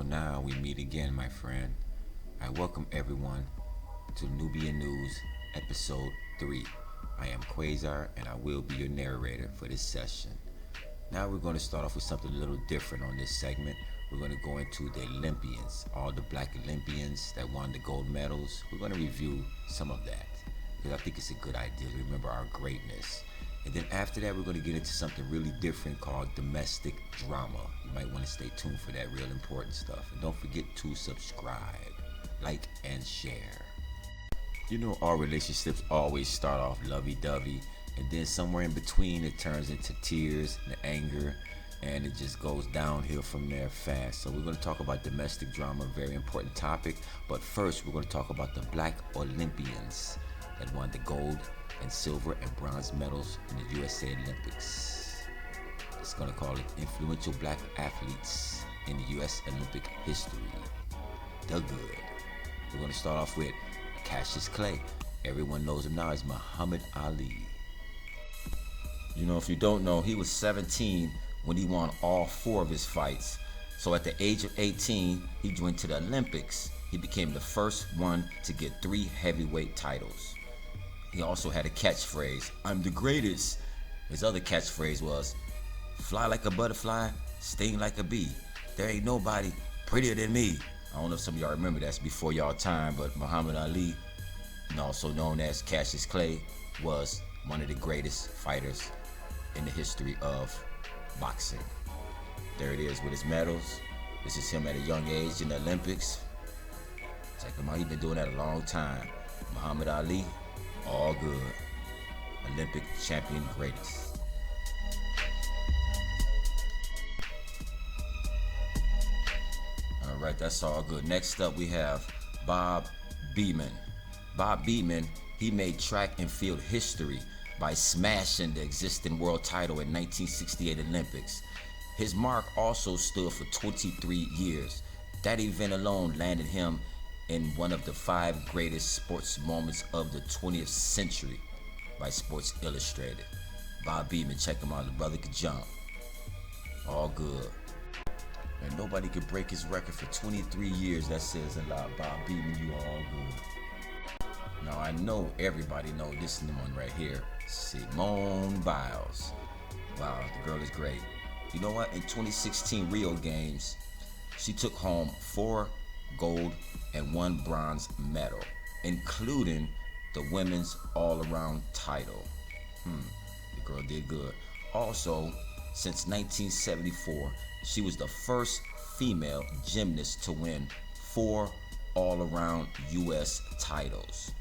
now we meet again, my friend. I welcome everyone to Nubian News, episode 3. I am Quasar, and I will be your narrator for this session. Now we're going to start off with something a little different on this segment. We're going to go into the Olympians, all the black Olympians that won the gold medals. We're going to review some of that because I think it's a good idea to remember our greatness. And then after that, we're going to get into something really different called domestic drama. You might want to stay tuned for that real important stuff. And don't forget to subscribe, like, and share. You know, all relationships always start off lovey-dovey, and then somewhere in between it turns into tears and anger, and it just goes downhill from there fast. So we're going to talk about domestic drama, a very important topic. But first, we're going to talk about the black Olympians that won the gold and silver and bronze medals in the USA Olympics. It's going to call it influential black athletes in the US Olympic history. The good. We're going to start off with Cassius Clay. Everyone knows him now as Muhammad Ali. You know, if you don't know, he was 17 when he won all 4 of his fights. So at the age of 18, he went to the Olympics. He became the first one to get 3 heavyweight titles. He also had a catchphrase, "I'm the greatest." His other catchphrase was, "Fly like a butterfly, sting like a bee. There ain't nobody prettier than me." I don't know if some of y'all remember, that's before y'all time, but Muhammad Ali, and also known as Cassius Clay, was one of the greatest fighters in the history of boxing. There it is with his medals. This is him at a young age in the Olympics. Check him out, he's been doing that a long time. Muhammad Ali, all good. Olympic champion greatest. All right, that's all good. Next up we have Bob Beamon. Bob Beamon, he made track and field history by smashing the existing world title in 1968 Olympics. His mark also stood for 23 years. That event alone landed him in one of the 5 greatest sports moments of the 20th century by Sports Illustrated. Bob Beamon, check him out. The brother could jump. All good. And nobody could break his record for 23 years. That says a lot. Bob Beamon, you are all good. Now I know everybody know this one right here. Simone Biles. Wow, the girl is great. You know what? In 2016 Rio Games, she took home 4 gold and 1 bronze medal, including the women's all-around title. The girl did good. Also, since 1974, she was the first female gymnast to win 4 all-around US titles.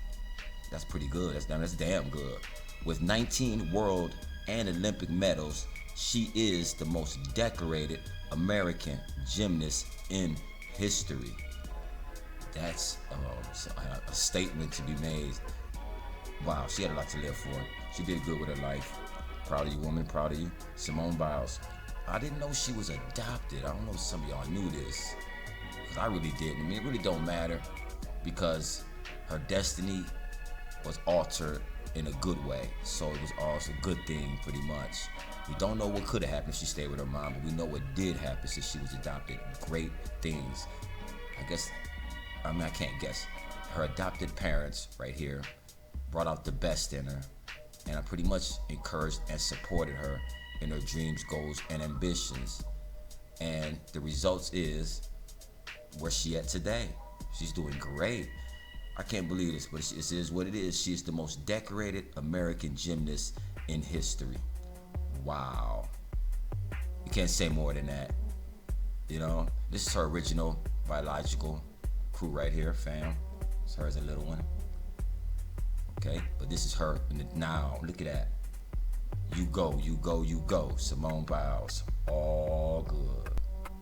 That's pretty good. That's damn good. With 19 world and Olympic medals, she is the most decorated American gymnast in history. That's a statement to be made. Wow, she had a lot to live for. She did good with her life. Proud of you, woman. Proud of you. Simone Biles. I didn't know she was adopted. I don't know if some of y'all knew this, because I really didn't. I mean, it really don't matter, because her destiny was altered in a good way. So it was also a good thing, pretty much. We don't know what could have happened if she stayed with her mom, but we know what did happen since she was adopted. Great things. I can't guess. Her adopted parents, right here, brought out the best in her, and I pretty much encouraged and supported her in her dreams, goals, and ambitions. And the results is where she at today. She's doing great. I can't believe this, but it is what it is. She is the most decorated American gymnast in history. Wow. You can't say more than that. You know, this is her original biological crew right here, fam. It's her as a little one. Okay, but this is her now. Look at that. You go, you go, you go. Simone Biles. All good.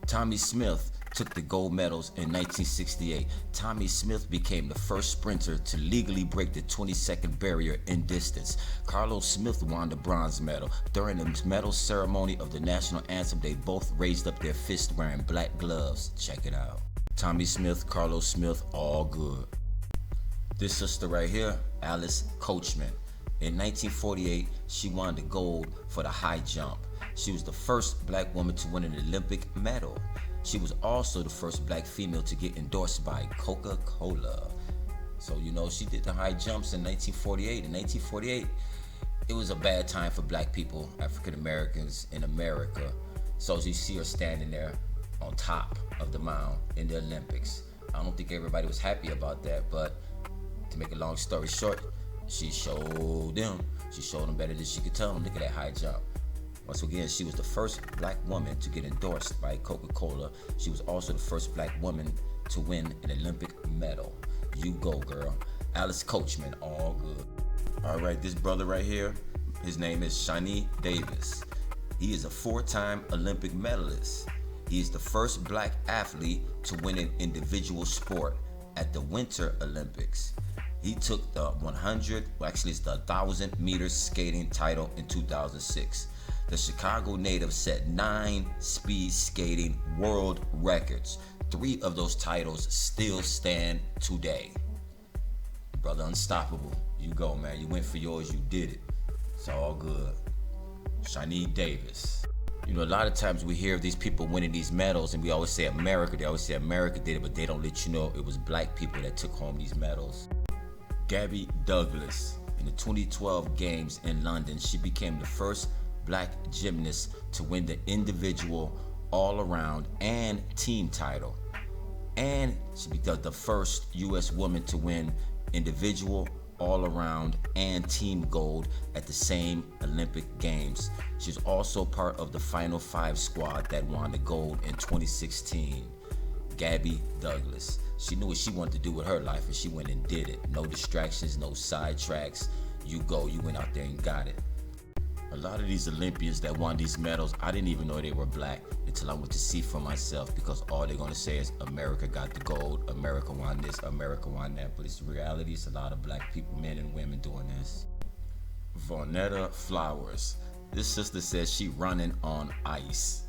Tommie Smith took the gold medals in 1968. Tommie Smith became the first sprinter to legally break the 20-second barrier in distance. Carlos Smith won the bronze medal. During the medal ceremony of the national anthem, they both raised up their fists wearing black gloves. Check it out. Tommie Smith, Carlos Smith, all good. This sister right here, Alice Coachman. In 1948, she won the gold for the high jump. She was the first black woman to win an Olympic medal. She was also the first black female to get endorsed by Coca-Cola. So, she did the high jumps in 1948. In 1948, it was a bad time for black people, African Americans in America. So you see her standing there on top of the mound in the Olympics. I don't think everybody was happy about that, but to make a long story short, she showed them better than she could tell them. Look at that high jump. Once again, she was the first black woman to get endorsed by Coca-Cola. She was also the first black woman to win an Olympic medal. You go, girl. Alice Coachman, all good. All right, this brother right here, his name is Shani Davis. He is a 4-time Olympic medalist. He is the first black athlete to win an individual sport at the Winter Olympics. He took the 1,000 meter skating title in 2006. The Chicago native set 9 speed skating world records. 3 of those titles still stand today. Brother, unstoppable. You go, man. You went for yours. You did it. It's all good. Shani Davis. A lot of times we hear of these people winning these medals, and we always say America. They always say America did it, but they don't let you know it was black people that took home these medals. Gabby Douglas. In the 2012 games in London, she became the first black gymnast to win the individual, all-around, and team title. And she became the first U.S. woman to win individual, all-around, and team gold at the same Olympic Games. She's also part of the Final 5 squad that won the gold in 2016. Gabby Douglas. She knew what she wanted to do with her life, and she went and did it. No distractions, no sidetracks. You go. You went out there and got it. A lot of these Olympians that won these medals, I didn't even know they were black until I went to see for myself, because all they're going to say is America got the gold, America won this, America won that. But it's reality. It's a lot of black people, men and women, doing this. Vonetta Flowers. This sister says she running on ice.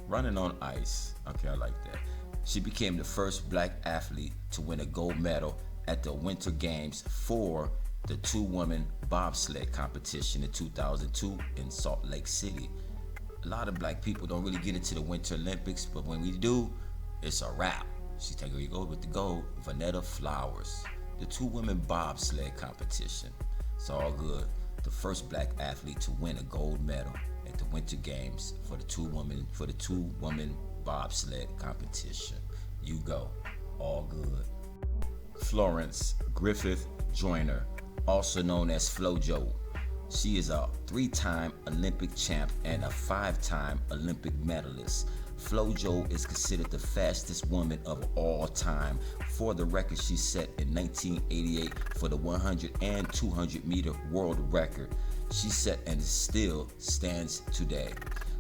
Running on ice. Okay, I like that. She became the first black athlete to win a gold medal at the Winter Games for the 2-woman bobsled competition in 2002 in Salt Lake City. A lot of black people don't really get into the Winter Olympics, but when we do, it's a wrap. She take her gold with the gold. Vonetta Flowers. The 2-women bobsled competition. It's all good. The first black athlete to win a gold medal at the Winter Games for the 2-woman bobsled competition. You go. All good. Florence Griffith Joyner, also known as FloJo. She is a 3-time Olympic champ and a 5-time Olympic medalist. FloJo is considered the fastest woman of all time. For the record, she set in 1988 for the 100 and 200 meter world record. She set and still stands today.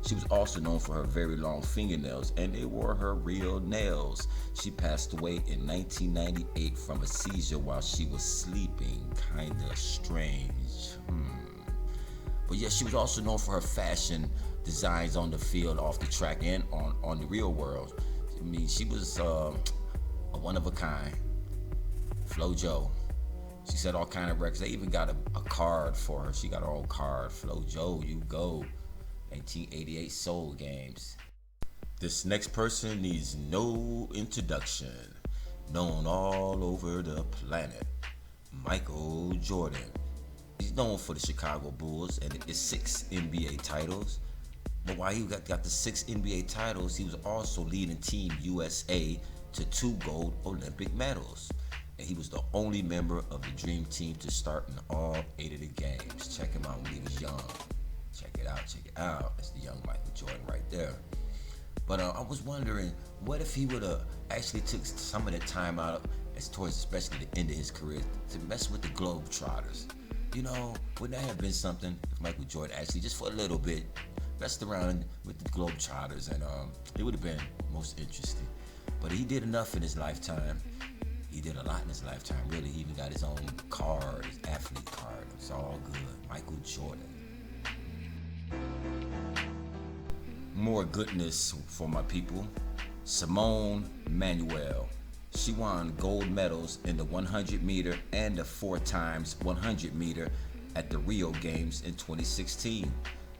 She was also known for her very long fingernails, and they were her real nails. She passed away in 1998 from a seizure while she was sleeping. Kinda strange. But yeah, she was also known for her fashion designs on the field, off the track, and on the real world. I mean, she was a one of a kind. FloJo. She set all kind of records. They even got a card for her. She got her own card. FloJo, you go. 1988 Seoul Games. This next person needs no introduction. Known all over the planet. Michael Jordan. He's known for the Chicago Bulls and his 6 NBA titles. But while he got the 6 NBA titles, he was also leading Team USA to 2 gold Olympic medals. And he was the only member of the Dream Team to start in all 8 of the games. Check him out when he was young. Check it out. That's the young Michael Jordan right there. But I was wondering, what if he would have actually took some of that time out, as towards especially the end of his career, to mess with the Globetrotters? Wouldn't that have been something if Michael Jordan actually, just for a little bit, messed around with the Globetrotters, and it would have been most interesting. But he did enough in his lifetime. He did a lot in his lifetime, really. He even got his own card, his athlete card. It's all good. Michael Jordan. More goodness for my people. Simone Manuel. She won gold medals in the 100 meter and the 4 times 100 meter at the Rio Games in 2016.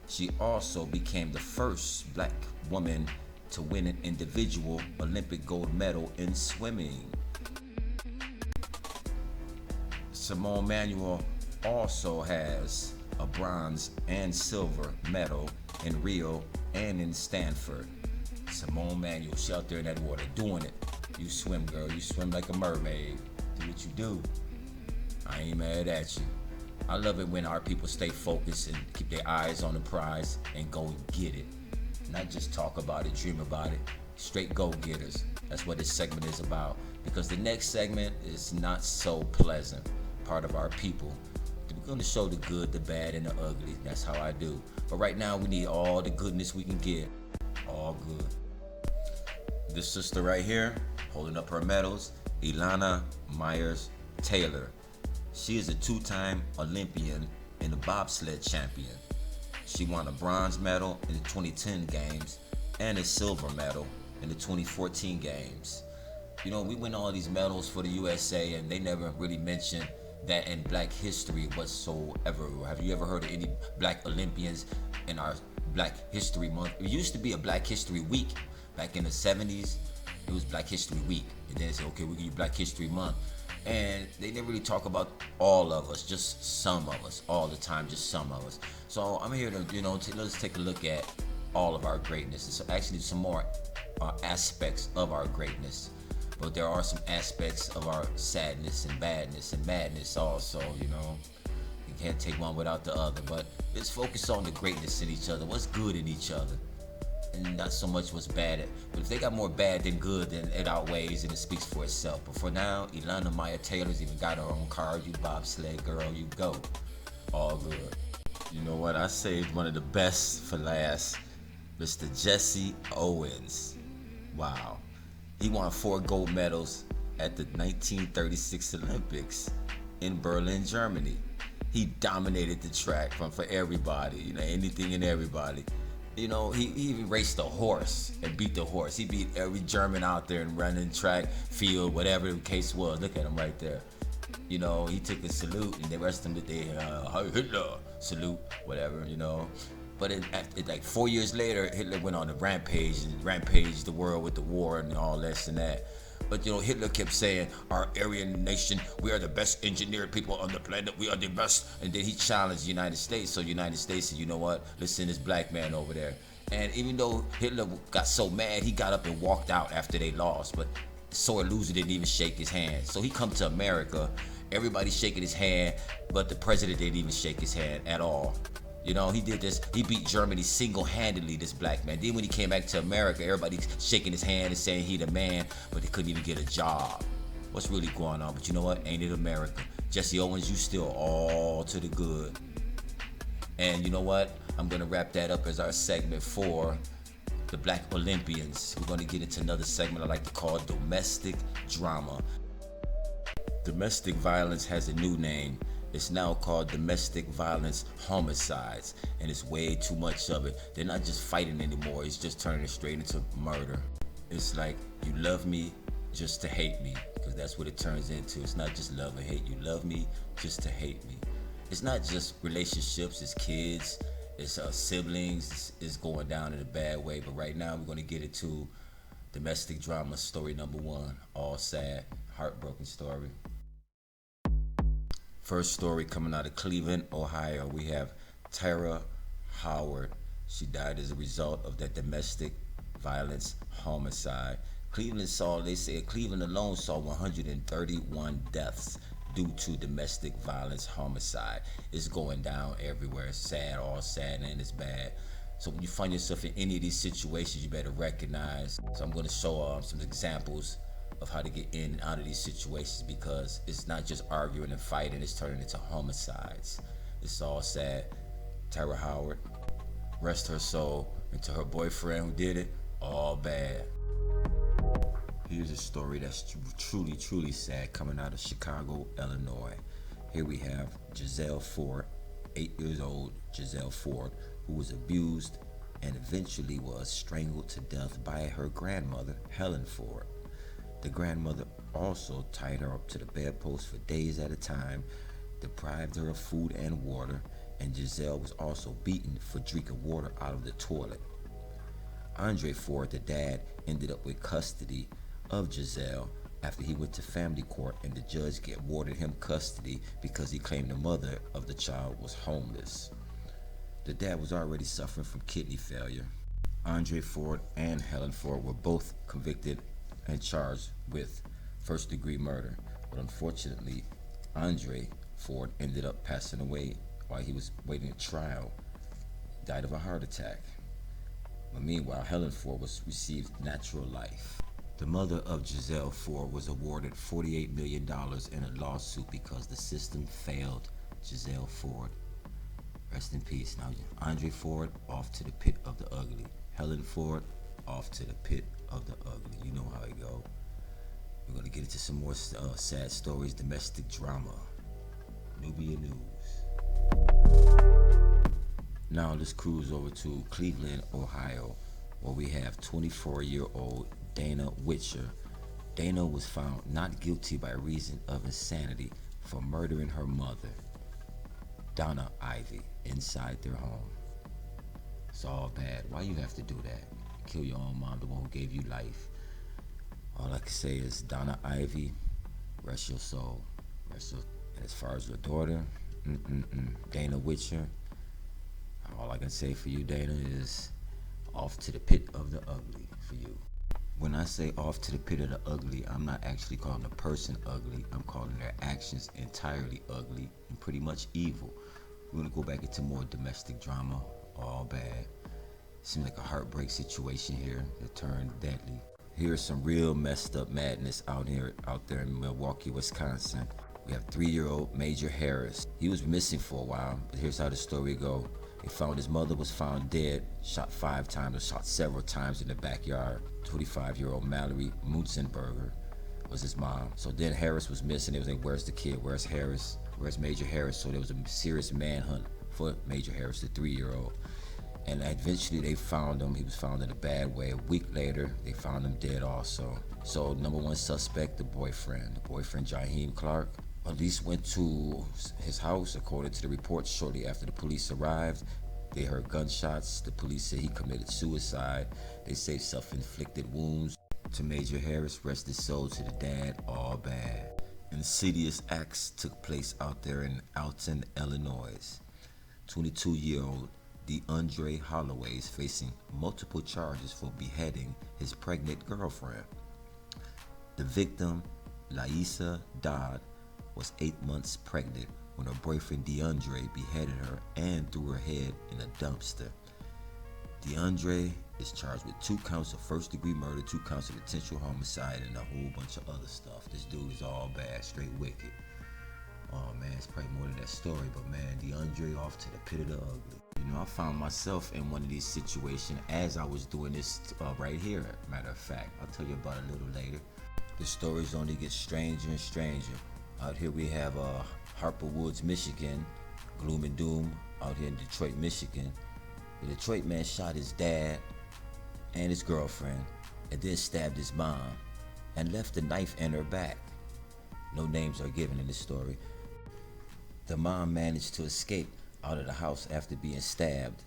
She also became the first black woman to win an individual Olympic gold medal in swimming. Simone Manuel also has a bronze and silver medal in Rio and in Stanford. Simone Manuel, she out there in that water doing it. You swim, girl. You swim like a mermaid. Do what you do. I ain't mad at you. I love it when our people stay focused and keep their eyes on the prize and go and get it. Not just talk about it, dream about it. Straight go-getters. That's what this segment is about. Because the next segment is not so pleasant. Part of our people. We're going to show the good, the bad, and the ugly. That's how I do. But right now, we need all the goodness we can get. All good. This sister right here, holding up her medals, Ilana Myers-Taylor. She is a two-time Olympian and a bobsled champion. She won a bronze medal in the 2010 games and a silver medal in the 2014 games. You know, we win all these medals for the USA and they never really mention that in Black history whatsoever. Have you ever heard of any Black Olympians in our Black History Month? It used to be a Black History Week. Back in the 70s, it was Black History Week. And then they said, okay, we'll give you Black History Month. And they didn't really talk about all of us, just some of us, all the time, just some of us. So I'm here to, let's take a look at all of our greatness. It's actually some more aspects of our greatness. But there are some aspects of our sadness and badness and madness also, You can't take one without the other. But let's focus on the greatness in each other, what's good in each other. And not so much what's bad. But if they got more bad than good, then it outweighs and it speaks for itself. But for now, Ilana Myers-Taylor's even got her own car. You bobsled girl, you go. All good. You know what? I saved one of the best for last. Mr. Jesse Owens. Wow. He won 4 gold medals at the 1936 Olympics in Berlin, Germany. He dominated the track for everybody, anything and everybody. He even raced a horse and beat the horse. He beat every German out there and running track, field, whatever the case was. Look at him right there. He took a salute and the rest of them did their Hitler salute, whatever, But like 4 years later, Hitler went on a rampage and rampaged the world with the war and all this and that. But Hitler kept saying, our Aryan nation, we are the best engineered people on the planet, we are the best. And then he challenged the United States. So the United States said, you know what, let's send this black man over there. And even though Hitler got so mad, he got up and walked out after they lost. But sore loser didn't even shake his hand. So he come to America, everybody shaking his hand, but the president didn't even shake his hand at all. He did this. He beat Germany single-handedly, this black man. Then when he came back to America, everybody's shaking his hand and saying he the man, but they couldn't even get a job. What's really going on? But you know what? Ain't it America? Jesse Owens, you still all to the good. And you know what? I'm going to wrap that up as our segment for the Black Olympians. We're going to get into another segment I like to call domestic drama. Domestic violence has a new name. It's now called domestic violence homicides, and it's way too much of it. They're not just fighting anymore, it's just turning straight into murder. It's like, you love me just to hate me, because that's what it turns into. It's not just love and hate. You love me just to hate me. It's not just relationships, it's kids, it's siblings, it's going down in a bad way. But right now we're going to get into domestic drama story number 1, all sad, heartbroken story. First story coming out of Cleveland, Ohio. We have Tara Howard. She died as a result of that domestic violence homicide. Cleveland alone saw 131 deaths due to domestic violence homicide. It's going down everywhere. It's sad, all sad, and it's bad. So when you find yourself in any of these situations, you better recognize. So I'm going to show some examples of how to get in and out of these situations, because it's not just arguing and fighting, it's turning into homicides. It's all sad. Tara Howard, rest her soul, and to her boyfriend who did it, all bad. Here's a story that's truly, truly sad coming out of Chicago, Illinois. Here we have Giselle Ford, 8 years old Giselle Ford, who was abused and eventually was strangled to death by her grandmother, Helen Ford. The grandmother also tied her up to the bedpost for days at a time, deprived her of food and water, and Giselle was also beaten for drinking water out of the toilet. Andre Ford, the dad, ended up with custody of Giselle after he went to family court, and the judge awarded him custody because he claimed the mother of the child was homeless. The dad was already suffering from kidney failure. Andre Ford and Helen Ford were both convicted and charged with first-degree murder, but unfortunately, Andre Ford ended up passing away while he was waiting a trial. He died of a heart attack. But meanwhile, Helen Ford received natural life. The mother of Giselle Ford was awarded $48 million in a lawsuit because the system failed Giselle Ford. Rest in peace. Now, Andre Ford, off to the pit of the ugly. Helen Ford, off to the pit of the ugly. You know how it go. We're going to get into some more sad stories, domestic drama. Nubian News. Now let's cruise over to Cleveland, Ohio, where we have 24-year-old Dana Witcher. Dana was found not guilty by reason of insanity for murdering her mother, Donna Ivy, inside their home. It's all bad. Why you have to do that? Kill your own mom, the one who gave you life. All I can say is, Donna Ivy, rest your soul. And as far as your daughter, Dana Witcher, all I can say for you, Dana, is off to the pit of the ugly for you. When I say off to the pit of the ugly, I'm not actually calling the person ugly. I'm calling their actions entirely ugly and pretty much evil. We're going to go back into more domestic drama, all bad. Seems like a heartbreak situation here that turned deadly. Here's some real messed up madness out there in Milwaukee, Wisconsin. We have 3-year-old Major Harris. He was missing for a while, but here's how the story goes. They found his mother was found dead, shot 5 times, or shot several times in the backyard. 25-year-old Mallory Mutzenberger was his mom. So then Harris was missing. It was like, where's the kid? Where's Harris? Where's Major Harris? So there was a serious manhunt for Major Harris, the 3-year-old. And eventually they found him. He was found in a bad way. A week later, they found him dead also. So number one suspect, the boyfriend Jaheim Clark. Police went to his house. According to the reports, shortly after the police arrived, they heard gunshots. The police said he committed suicide. They say self-inflicted wounds to Major Harris. Rest his soul to the dad, all bad. Insidious acts took place out there in Alton, Illinois. 22-year-old DeAndre Holloway is facing multiple charges for beheading his pregnant girlfriend. The victim, Laisa Dodd, was 8 months pregnant when her boyfriend DeAndre beheaded her and threw her head in a dumpster. DeAndre is charged with 2 counts of first-degree murder, 2 counts of intentional homicide, and a whole bunch of other stuff. This dude is all bad, straight wicked. Oh man, it's probably more than that story, but man, DeAndre off to the pit of the ugly. You know, I found myself in one of these situations as I was doing this right here. Matter of fact, I'll tell you about it a little later. The stories only get stranger and stranger. Out here we have Harper Woods, Michigan, gloom and doom out here in Detroit, Michigan. The Detroit man shot his dad and his girlfriend and then stabbed his mom and left a knife in her back. No names are given in this story. The mom managed to escape out of the house after being stabbed.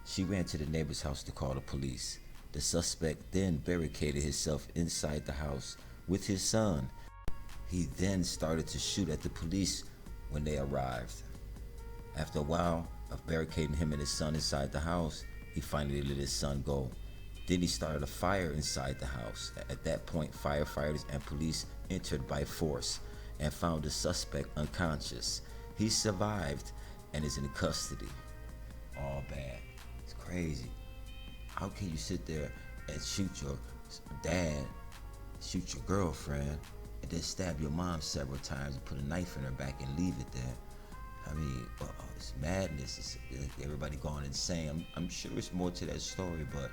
She ran to the neighbor's house to call the police. The suspect then barricaded himself inside the house with his son. He then started to shoot at the police when they arrived. After a while of barricading him and his son inside the house, he finally let his son go. Then he started a fire inside the house. At that point, firefighters and police entered by force and found the suspect unconscious. He survived and is in custody. All bad. It's crazy. How can you sit there and shoot your dad, shoot your girlfriend, and then stab your mom several times and put a knife in her back and leave it there? I mean, it's madness. It's everybody going insane. I'm sure it's more to that story, but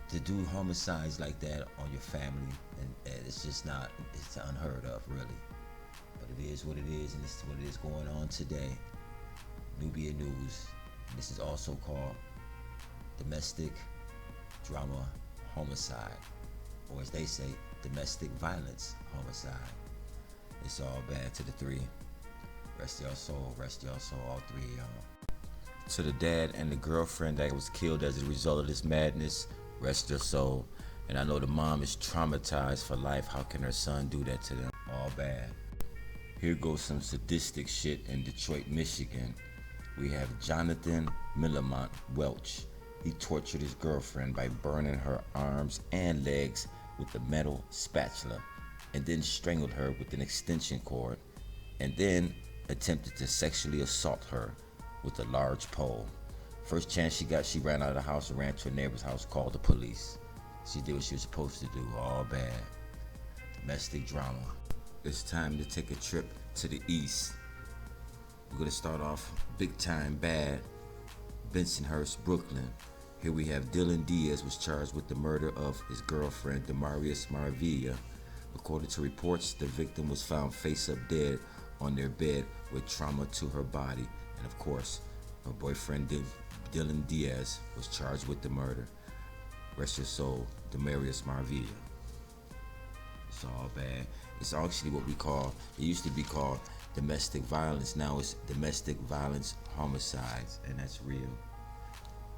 to do homicides like that on your family, and it's just not, it's unheard of, really. But it is what it is, and this is what it is going on today. Nubian News. And this is also called domestic drama homicide, or as they say, domestic violence homicide. It's all bad to the 3. Rest your soul, all 3 of y'all. To the dad and the girlfriend that was killed as a result of this madness, Rest her soul. And I know the mom is traumatized for life. How can her son do that to them? All bad. Here goes some sadistic shit in Detroit, Michigan. We have Jonathan Millamont Welch. He tortured his girlfriend by burning her arms and legs with a metal spatula, and then strangled her with an extension cord, and then attempted to sexually assault her with a large pole. First chance she got, she ran out of the house and ran to a neighbor's house, called the police. She did what she was supposed to do, all bad. Domestic drama. It's time to take a trip to the east. We're gonna start off big time bad, Bensonhurst, Brooklyn. Here we have Dylan Diaz was charged with the murder of his girlfriend, Demarius Maravilla. According to reports, the victim was found face up dead on their bed with trauma to her body. And of course, her boyfriend Dylan Diaz was charged with the murder. Rest her soul, Demarius Maravilla. It's all bad. It's actually what we call, it used to be called domestic violence. Now it's domestic violence homicides, and that's real.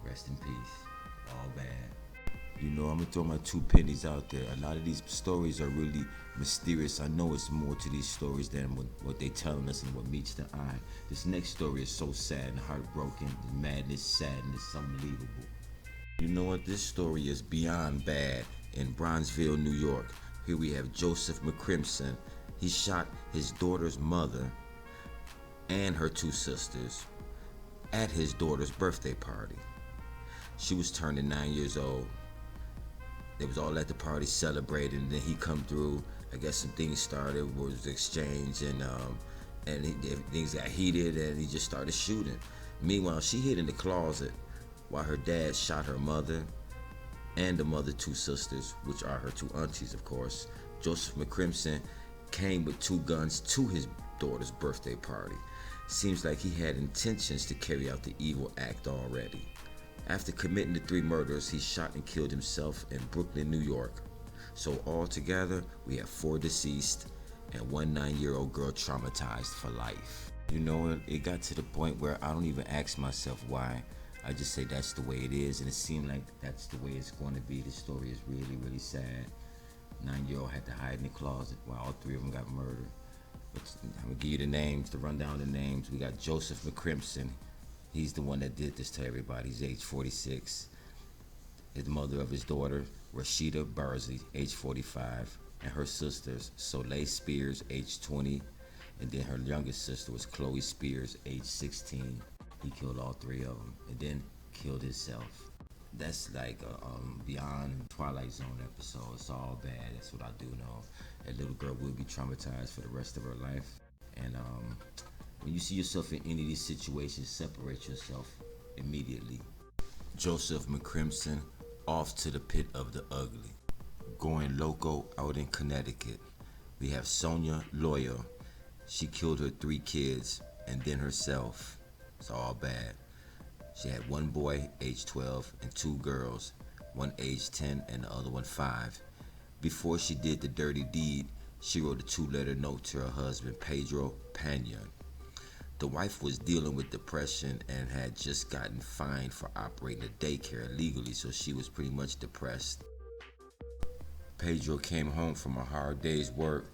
Rest in peace. All bad. You know, I'm gonna throw my 2 pennies out there. A lot of these stories are really mysterious. I know it's more to these stories than what they telling us and what meets the eye. This next story is so sad and heartbroken. The madness, sadness, unbelievable. You know what? This story is beyond bad. In Bronzeville, New York, here we have Joseph McCrimson. He shot his daughter's mother and her 2 sisters at his daughter's birthday party. She was turning 9 years old. They was all at the party celebrating, and then he come through. I guess some things started, was exchanged, and things got heated, and he just started shooting. Meanwhile, she hid in the closet while her dad shot her mother and the mother 2 sisters, which are her 2 aunties, of course. Joseph McCrimson came with 2 guns to his daughter's birthday party. Seems like he had intentions to carry out the evil act already. After committing the 3 murders, he shot and killed himself in Brooklyn, New York. So altogether, we have 4 deceased and 1 9-year-old girl traumatized for life. You know, it got to the point where I don't even ask myself why. I just say that's the way it is, and it seemed like that's the way it's going to be. The story is really, really sad. 9-year-old had to hide in the closet while all 3 of them got murdered. But I'm going to give you the names, to run down the names. We got Joseph McCrimson. He's the one that did this to everybody. He's age 46. His mother of his daughter, Rashida Barzy, age 45. And her sisters, Soleil Spears, age 20. And then her youngest sister was Chloe Spears, age 16. He killed all 3 of them and then killed himself. That's like a beyond Twilight Zone episode. It's all bad. That's what I do know. That little girl will be traumatized for the rest of her life. And when you see yourself in any of these situations, separate yourself immediately. Joseph McCrimson, off to the pit of the ugly. Going loco out in Connecticut. We have Sonia Loya. She killed her 3 kids and then herself. It's all bad. She had 1 boy, age 12, and 2 girls, one age 10 and the other one 5. Before she did the dirty deed, she wrote a 2-letter note to her husband, Pedro Pena. The wife was dealing with depression and had just gotten fined for operating a daycare illegally, so she was pretty much depressed. Pedro came home from a hard day's work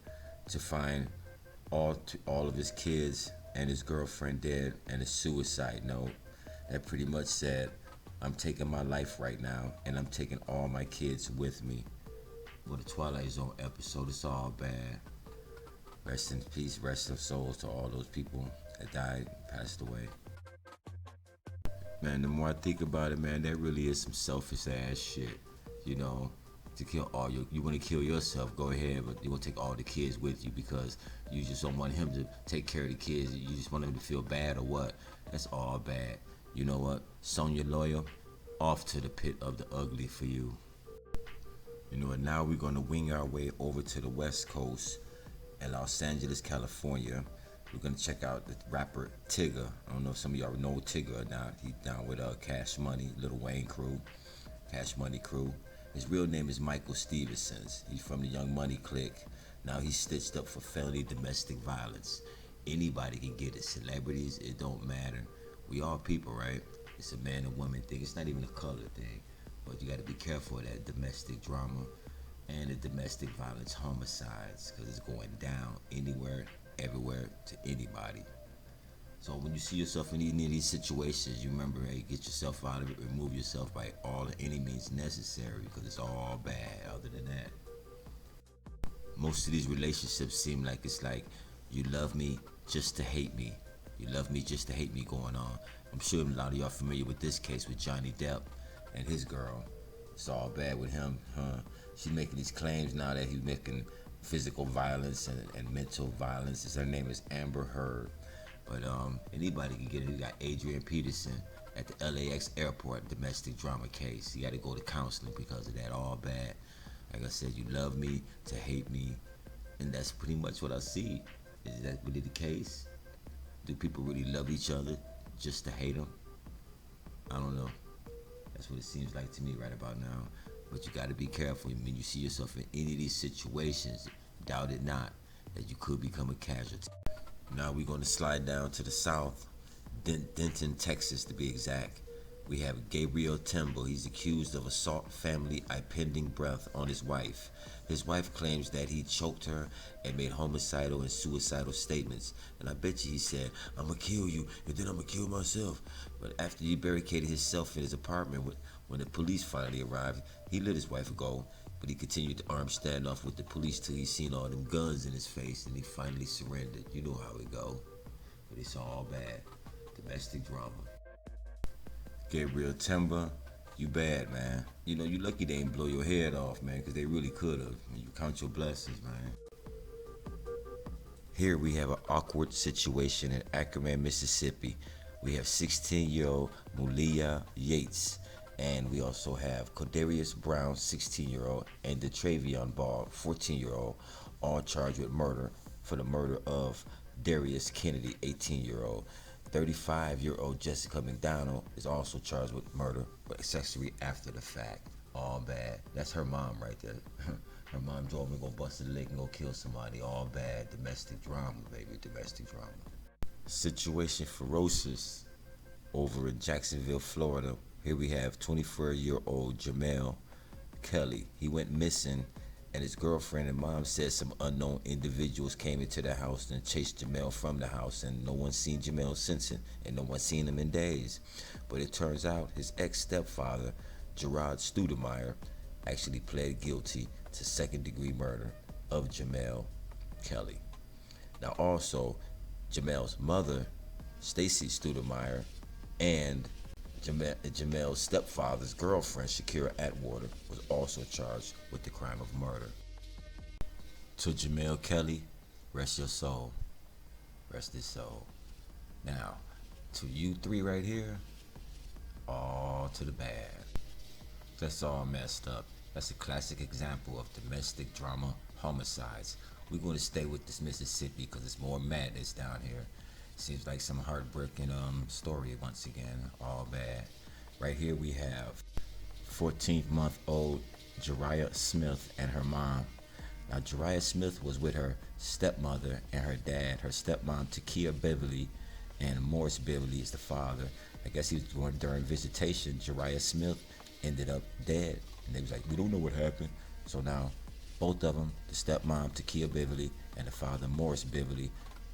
to find all of his kids and his girlfriend dead, and a suicide note that pretty much said, I'm taking my life right now, and I'm taking all my kids with me. What a Twilight Zone episode. It's all bad. Rest in peace, rest in souls to all those people that died, passed away. Man, the more I think about it, man, that really is some selfish ass shit. You know, to kill all you want to kill yourself, go ahead, but you want to take all the kids with you because you just don't want him to take care of the kids. You just want him to feel bad or what? That's all bad. You know what? Sonia Loya, off to the pit of the ugly for you. You know, and now we're going to wing our way over to the West Coast in Los Angeles, California. We're going to check out the rapper Tigger. I don't know if some of y'all know Tigger or not. He's down with Cash Money, Lil Wayne crew, Cash Money crew. His real name is Michael Stevenson. He's from the Young Money clique. Now he's stitched up for felony domestic violence. Anybody can get it. Celebrities, it don't matter. We all people, right? It's a man and woman thing. It's not even a color thing. But you got to be careful of that domestic drama and the domestic violence homicides, because it's going down anywhere, everywhere, to anybody. So when you see yourself in any of these situations, you remember, hey, get yourself out of it, remove yourself by all any means necessary, because it's all bad. Other than that, most of these relationships seem like it's like you love me just to hate me. You love me just to hate me going on. I'm sure a lot of y'all familiar with this case with Johnny Depp and his girl. It's all bad with him, huh? She's making these claims now that he's making physical violence and mental violence. Her name is Amber Heard. But anybody can get it. You got Adrian Peterson at the LAX airport, domestic drama case. You got to go to counseling because of that. All bad. Like I said, you love me to hate me, and that's pretty much what I see. Is that really the case? Do people really love each other just to hate them? I don't know. That's what it seems like to me right about now. But you got to be careful when you see yourself in any of these situations. Doubt it not that you could become a casualty. Now we're going to slide down to the south, Denton, Texas to be exact. We have Gabriel Temple. He's accused of assault family impending breath on his wife. His wife claims that he choked her and made homicidal and suicidal statements. And I bet you he said, I'm going to kill you and then I'm going to kill myself. But after he barricaded himself in his apartment, when the police finally arrived, he let his wife go. But he continued the armed standoff with the police till he seen all them guns in his face and he finally surrendered. You know how it go. But it's all bad. Domestic drama. Gabriel Timber, you bad, man. You know, you lucky they didn't blow your head off, man, because they really could have. You count your blessings, man. Here we have an awkward situation in Ackerman, Mississippi. We have 16-year-old Mulia Yates, and we also have Codarius Brown, 16-year-old, and DeTravion Ball, 14-year-old, all charged with murder for the murder of Darius Kennedy, 18-year-old. 35-year-old Jessica McDonald is also charged with murder, but accessory after the fact. All bad. That's her mom right there. Her mom drove and go bust a leg and go kill somebody. All bad. Domestic drama, baby. Domestic drama. Situation ferocious over in Jacksonville, Florida. Here we have 24-year-old Jamel Kelly. He went missing, and his girlfriend and mom said some unknown individuals came into the house and chased Jamel from the house, and no one's seen Jamel since, and no one's seen him in days. But it turns out his ex-stepfather, Gerard Studemeyer, actually pled guilty to second-degree murder of Jamel Kelly. Now also, Jamel's mother, Stacy Studemeyer, and Jamel's stepfather's girlfriend, Shakira Atwater, was also charged with the crime of murder. To Jamel Kelly, rest your soul. Rest his soul. Now, to you three right here, all to the bad. That's all messed up. That's a classic example of domestic drama homicides. We're going to stay with this Mississippi because it's more madness down here. Seems like some heartbreaking story once again. All bad. Right here we have 14-month-old Jariah Smith and her mom. Now Jariah Smith was with her stepmother and her dad. Her stepmom, Takia Beverly, and Morris Beverly is the father. I guess he was going during visitation. Jariah Smith ended up dead. And they was like, we don't know what happened. So now both of them, the stepmom, Takia Beverly, and the father, Morris Beverly,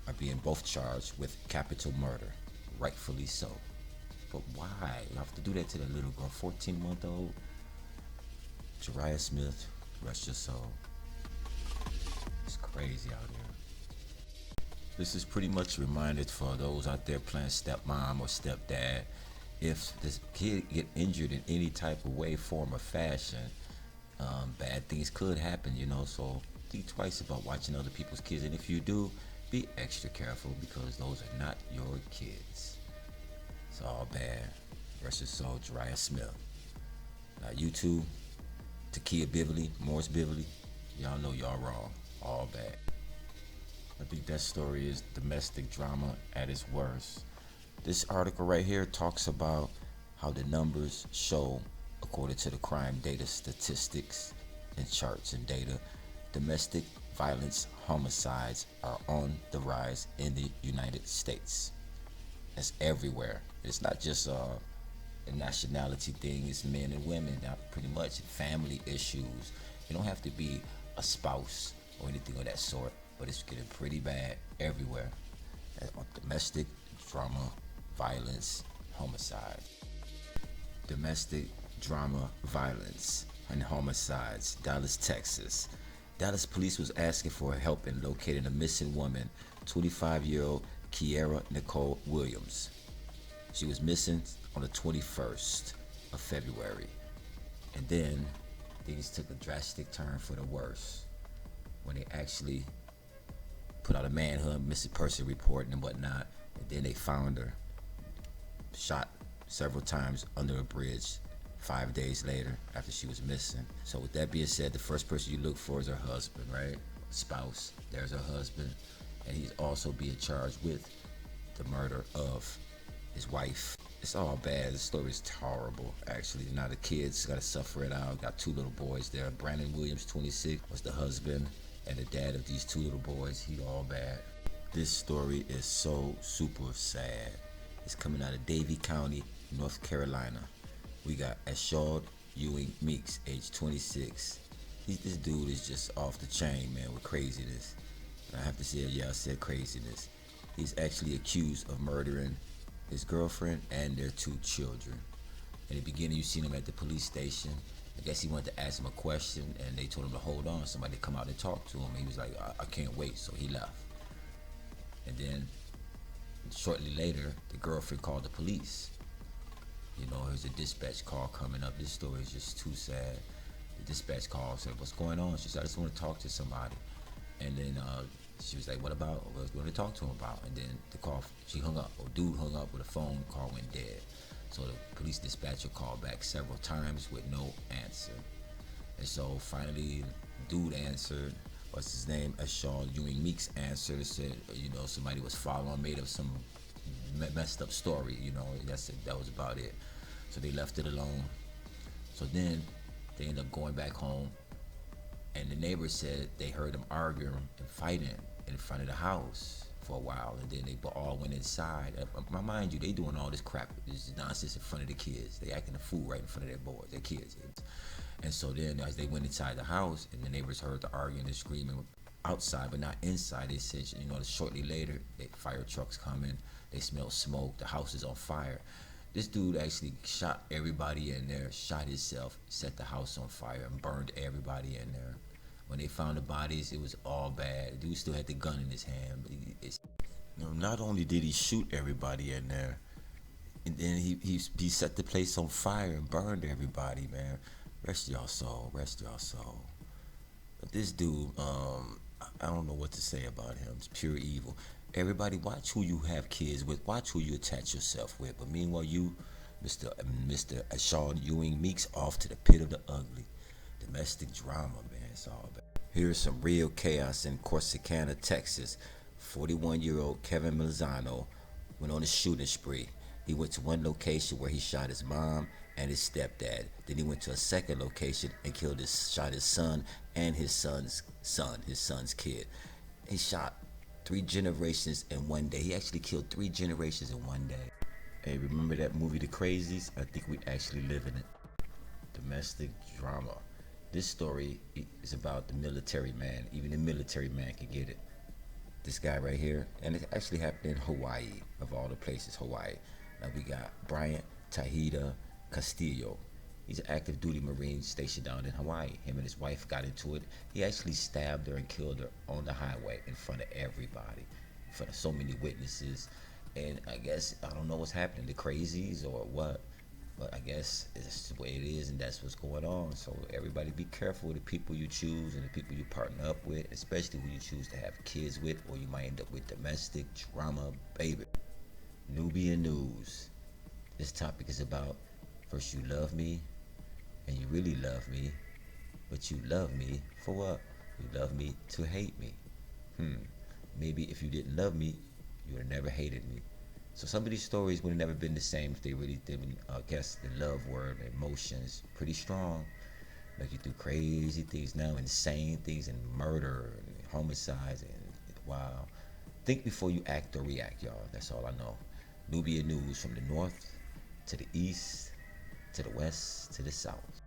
are being both charged with capital murder, rightfully so. But why? You have to do that to the little girl, 14-month-old Jariah Smith, rest your soul. It's crazy out here. This is pretty much a reminder for those out there playing stepmom or stepdad. If this kid get injured in any type of way, form, or fashion, bad things could happen, you know, so think twice about watching other people's kids, and if you do, be extra careful because those are not your kids. It's all bad. Rest your soul, Jariah Smith. Now you two, Takia Beverly, Morris Beverly, y'all know y'all wrong. All bad. I think that story is domestic drama at its worst. This article right here talks about how the numbers show, according to the crime data statistics and charts and data, domestic violence homicides are on the rise in the United States. It's everywhere. It's not just the nationality thing is men and women. Now, pretty much family issues. You don't have to be a spouse or anything of that sort, but it's getting pretty bad everywhere. Domestic drama, violence, homicide. Domestic drama, violence, and homicides. Dallas, Texas. Dallas police was asking for help in locating a missing woman, 25-year-old Kiera Nicole Williams. She was missing on the 21st of February. And then things took a drastic turn for the worse when they actually put out a manhunt, missing person report and whatnot. And then they found her shot several times under a bridge 5 days later after she was missing. So with that being said, the first person you look for is her husband, right? Spouse. There's her husband. And he's also being charged with the murder of his wife. It's all bad. The story is horrible, actually. Now the kids got to suffer it out. Got two little boys there. Brandon Williams, 26, was the husband, and the dad of these two little boys. He all bad. This story is so super sad. It's coming out of Davie County, North Carolina. We got Ashad Ewing Meeks, age 26. This dude is just off the chain, man, with craziness. I have to say, yeah, I said craziness. He's actually accused of murdering his girlfriend and their two children. In the beginning, you seen him at the police station. I guess he wanted to ask him a question, and they told him to hold on. Somebody come out and talk to him. He was like, I can't wait, so he left. And then shortly later, the girlfriend called the police. You know, there's a dispatch call coming up. This story is just too sad. The dispatch call said, what's going on? She said, I just want to talk to somebody. And then she was like, what about? What was going to talk to him about? And then the call, she hung up. Or dude hung up with a phone, call went dead. So the police dispatcher called back several times with no answer. And so finally, dude answered. What's his name? Ashad Ewing Meeks answered, said, you know, somebody was following, made up some messed up story, you know, that was about it. So they left it alone. So then they ended up going back home, and the neighbors said they heard them arguing and fighting in front of the house for a while, and then they all went inside. Mind you, they doing all this crap, this nonsense in front of the kids. They acting a fool right in front of their boys, their kids. And so then as they went inside the house, and the neighbors heard the arguing and screaming outside, but not inside, they said, you know, shortly later, fire trucks coming, they smell smoke, the house is on fire. This dude actually shot everybody in there, shot himself, set the house on fire, and burned everybody in there. When they found the bodies, it was all bad. The dude still had the gun in his hand. But not only did he shoot everybody in there, and then he set the place on fire and burned everybody, man. Rest y'all soul, rest y'all soul. But this dude, I don't know what to say about him. It's pure evil. Everybody, watch who you have kids with. Watch who you attach yourself with. But meanwhile, you, Mr. Ashad Ewing Meeks, off to the pit of the ugly. Domestic drama, man. It's all bad. Here's some real chaos in Corsicana, Texas. 41-year-old Kevin Mazzano went on a shooting spree. He went to one location where he shot his mom and his stepdad. Then he went to a second location and shot his son and his son's kid. He shot 3 generations in one day. He actually killed 3 generations in one day. Hey, remember that movie, The Crazies? I think we actually live in it. Domestic drama. This story is about the military man. Even the military man can get it. This guy right here, and it actually happened in Hawaii, of all the places, Hawaii. Now we got Bryant Tahida Castillo. He's an active duty Marine stationed down in Hawaii. Him and his wife got into it. He actually stabbed her and killed her on the highway in front of everybody, in front of so many witnesses. And I guess, I don't know what's happening, the crazies or what, but I guess it's the way it is, and that's what's going on. So everybody be careful with the people you choose and the people you partner up with, especially who you choose to have kids with, or you might end up with domestic drama, baby. Nubian news. This topic is about, first you love me, and you really love me, but you love me for what? You love me to hate me. Maybe if you didn't love me, you would have never hated me. So some of these stories would have never been the same if they really didn't, I guess the love word, emotions, pretty strong. Make you do crazy things now, insane things, and murder, and homicides, and wow. Think before you act or react, y'all. That's all I know. Nubian news from the north to the east to the west, to the south.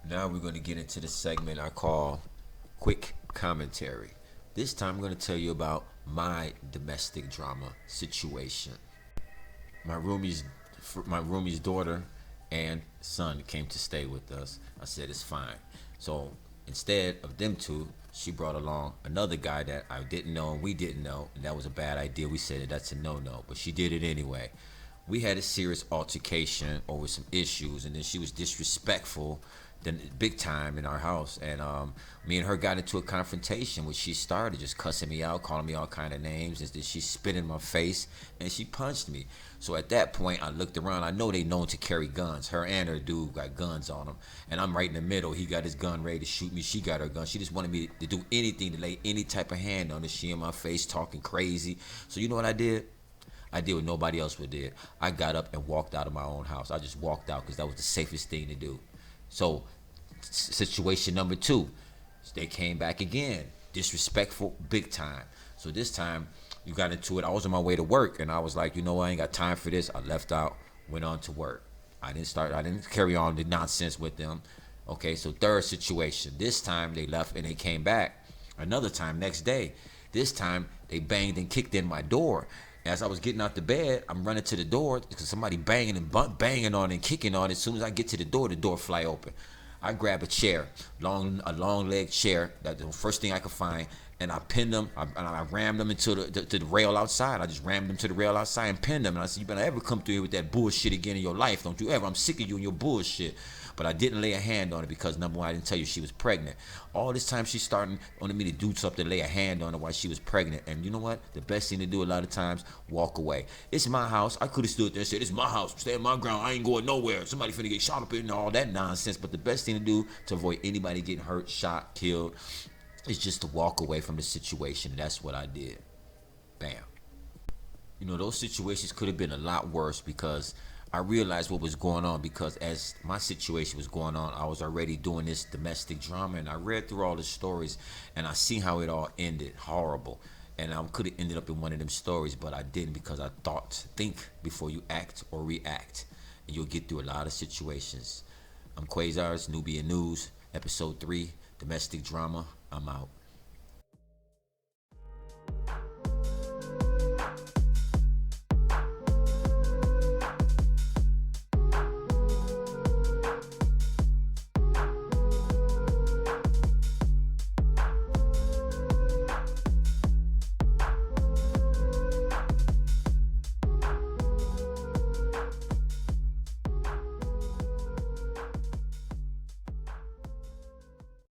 Now we're going to get into the segment I call Quick Commentary. This time I'm going to tell you about my domestic drama situation. My roomie's daughter and son came to stay with us. I said it's fine. So instead of them two, she brought along another guy that I didn't know and we didn't know, and that was a bad idea. We said that's a no-no, but she did it anyway. We had a serious altercation over some issues, and then she was disrespectful, then big time in our house, and me and her got into a confrontation, which she started just cussing me out, calling me all kind of names, and then she spit in my face, and she punched me. So at that point, I looked around. I know they known to carry guns. Her and her dude got guns on them, and I'm right in the middle. He got his gun ready to shoot me. She got her gun. She just wanted me to do anything, to lay any type of hand on her. She in my face talking crazy. So you know what I did? I did what nobody else would did. I got up and walked out of my own house. I just walked out because that was the safest thing to do. So, situation number 2, they came back again, disrespectful, big time. So this time, you got into it. I was on my way to work, and I was like, you know what, I ain't got time for this. I left out, went on to work. I didn't carry on the nonsense with them. Okay, so third situation. This time, they left and they came back. Another time, next day. This time, they banged and kicked in my door. As I was getting out the bed, I'm running to the door because somebody banging on it and kicking on it. As soon as I get to the door fly open. I grab a chair, a long leg chair, that's the first thing I could find, and I pinned them, I rammed them into the rail outside. I just rammed them to the rail outside and pinned them. And I said, you better ever come through here with that bullshit again in your life. Don't you ever. I'm sick of you and your bullshit. But I didn't lay a hand on her because, number one, I didn't tell you she was pregnant. All this time she's starting wanting me to do something, lay a hand on her while she was pregnant. And you know what? The best thing to do a lot of times, walk away. It's my house. I could have stood there and said, it's my house. Stay on my ground. I ain't going nowhere. Somebody finna get shot up in and all that nonsense. But the best thing to do to avoid anybody getting hurt, shot, killed, is just to walk away from the situation. And that's what I did. Bam. You know, those situations could have been a lot worse because I realized what was going on, because as my situation was going on, I was already doing this domestic drama, and I read through all the stories and I see how it all ended. Horrible. And I could have ended up in one of them stories, but I didn't, because I think before you act or react, and you'll get through a lot of situations. I'm Quasar's Nubian News, episode 3, domestic drama. I'm out.